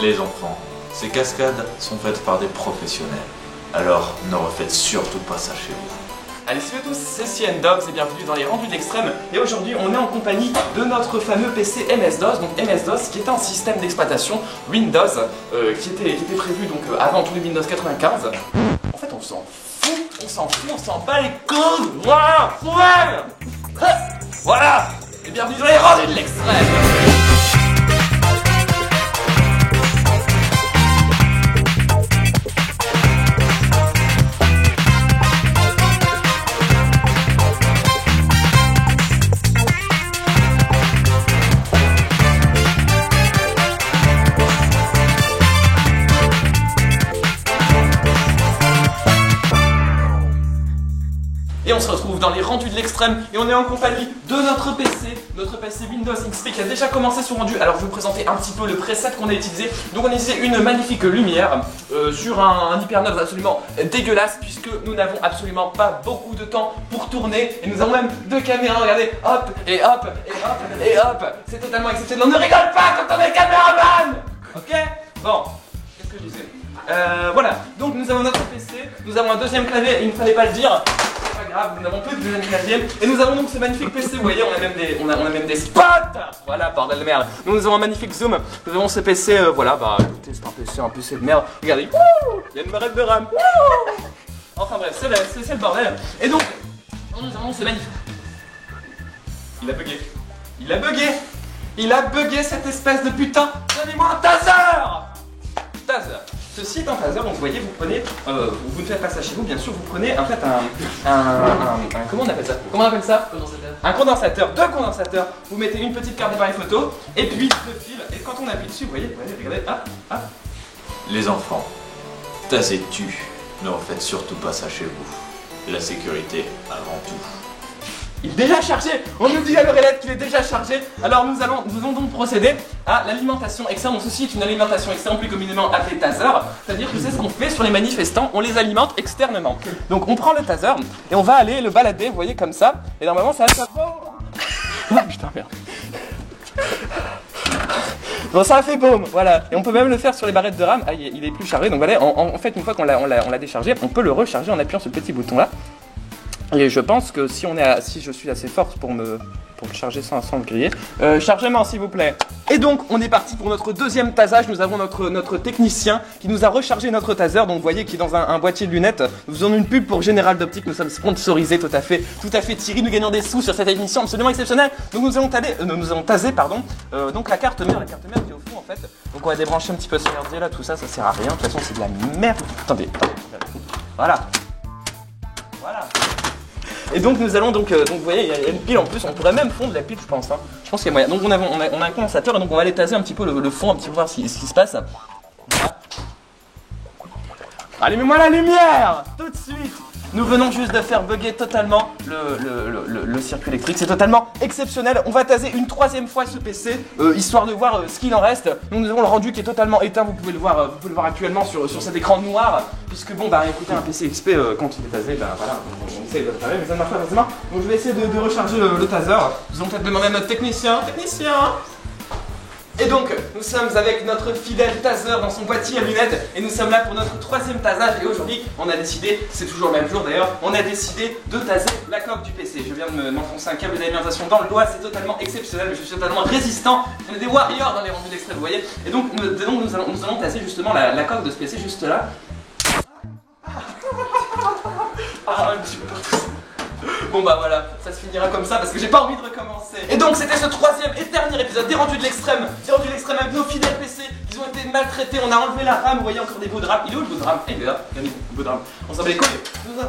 Les enfants, ces cascades sont faites par des professionnels. Alors, ne refaites surtout pas ça chez vous. Allez, salut à tous, c'est CNDogs et bienvenue dans les rendus de l'extrême. Et aujourd'hui, on est en compagnie de notre fameux PC MS-DOS. Donc MS-DOS qui est un système d'exploitation Windows qui était prévu donc avant tous les Windows 95. En fait, on s'en bat les couilles. Voilà, voilà. Et bienvenue dans les rendus de l'extrême. Et on se retrouve dans les rendus de l'extrême et on est en compagnie de notre PC Windows XP qui a déjà commencé son rendu. Alors je vais vous présenter un petit peu le preset qu'on a utilisé. Donc on a utilisé une magnifique lumière sur un hypernote absolument dégueulasse puisque nous n'avons absolument pas beaucoup de temps pour tourner. Et nous avons même deux caméras, regardez, hop, et hop, et hop, et hop. C'est totalement exceptionnel, on ne rigole pas quand on est caméraman. Ok. Bon, qu'est-ce que je disais voilà, donc nous avons notre PC, nous avons un deuxième clavier, il ne fallait pas le dire. Grave, nous n'avons plus de deuxième clavier et nous avons donc ce magnifique PC, vous voyez, on a même des spots. Voilà, bordel de merde. Nous avons un magnifique zoom, nous avons ce PC, voilà, bah écoutez, c'est un PC de merde. Regardez, il y a une barrette de RAM. Enfin bref, c'est le bordel. Et donc, nous avons ce magnifique. Il a bugué. Il a bugué cette espèce de putain. Donnez-moi un taser. Ceci est un taser, donc vous voyez, vous prenez, vous ne faites pas ça chez vous, bien sûr, vous prenez en fait comment on appelle ça? Un condensateur, deux condensateurs, vous mettez une petite carte d'appareil photo, et puis deux fils, et quand on appuie dessus, vous voyez, regardez, hop. Les enfants, tasez-tu. Ne refaites surtout pas ça chez vous. La sécurité avant tout. Il est déjà chargé. On nous dit à l'oreillette qu'il est déjà chargé. Alors nous allons donc procéder à l'alimentation externe. Donc ceci est une alimentation externe plus communément appelée taser. C'est-à-dire que c'est ce qu'on fait sur les manifestants, on les alimente externement. Donc on prend le taser et on va aller le balader, vous voyez, comme ça. Et normalement ça va faire... Oh putain, merde. Bon, ça a fait boum, voilà. Et on peut même le faire sur les barrettes de RAM. Ah, il est plus chargé. Donc voilà, en fait, une fois qu'on l'a déchargé, on peut le recharger en appuyant sur ce petit bouton là. Et je pense que si je suis assez forte pour le charger sans le griller, chargement s'il vous plaît. Et donc on est parti pour notre deuxième tasage. Nous avons notre technicien qui nous a rechargé notre taser. Donc vous voyez qu'il est dans un boîtier de lunettes. Nous faisons une pub pour Général d'Optique. Nous sommes sponsorisés tout à fait Thierry. Nous gagnons des sous sur cette émission absolument exceptionnelle. Donc nous allons taser donc la carte mère qui est au fond en fait. Donc on va débrancher un petit peu ce merdier là. Tout ça sert à rien. De toute façon c'est de la merde. Attendez. Voilà. Et donc nous allons donc vous voyez, il y a une pile en plus, on pourrait même fondre la pile je pense. Hein. Je pense qu'il y a moyen. Donc on a un condensateur et donc on va aller taser un petit peu le fond, un petit peu voir ce qui se passe. Voilà. Allumez-moi la lumière tout de suite. Nous venons juste de faire bugger totalement le circuit électrique. C'est totalement exceptionnel. On va taser une troisième fois ce PC, histoire de voir ce qu'il en reste. Nous avons le rendu qui est totalement éteint. Vous pouvez le voir actuellement sur cet écran noir. Puisque bon, bah écoutez, un PC XP, quand il est tasé, bah voilà, on essaie de le taser, mais ça ne marche pas forcément. Donc je vais essayer de recharger le taser. Nous allons peut-être demander à notre technicien. Et donc, nous sommes avec notre fidèle taser dans son boîtier à lunettes et nous sommes là pour notre troisième tasage et aujourd'hui, on a décidé, c'est toujours le même jour d'ailleurs, on a décidé de taser la coque du PC. Je viens de m'enfoncer un câble d'alimentation dans le doigt, c'est totalement exceptionnel, je suis totalement résistant. On est des warriors dans les rendus d'extrait, vous voyez. Et donc, nous allons taser justement la coque de ce PC juste là. Un petit peu partout. Bon bah voilà, ça se finira comme ça parce que j'ai pas envie de recommencer. Et donc c'était ce troisième et dernier épisode des rendus de l'extrême. Des rendus de l'extrême avec nos fidèles PC. Ils ont été maltraités, on a enlevé la RAM, vous voyez encore des bouts de RAM. Il est où le bout de RAM? Il est là, regardez, le bout de RAM. On s'en bat les couilles.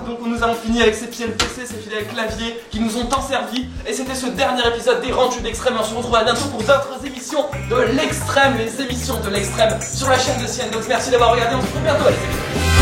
Donc nous avons fini avec ces fidèles PC, ces fidèles claviers qui nous ont tant servi. Et c'était ce dernier épisode des rendus de l'extrême. On se retrouve à bientôt pour d'autres émissions de l'extrême, les émissions de l'extrême sur la chaîne de CNDogs. Merci d'avoir regardé, on se retrouve bientôt. Allez, salut.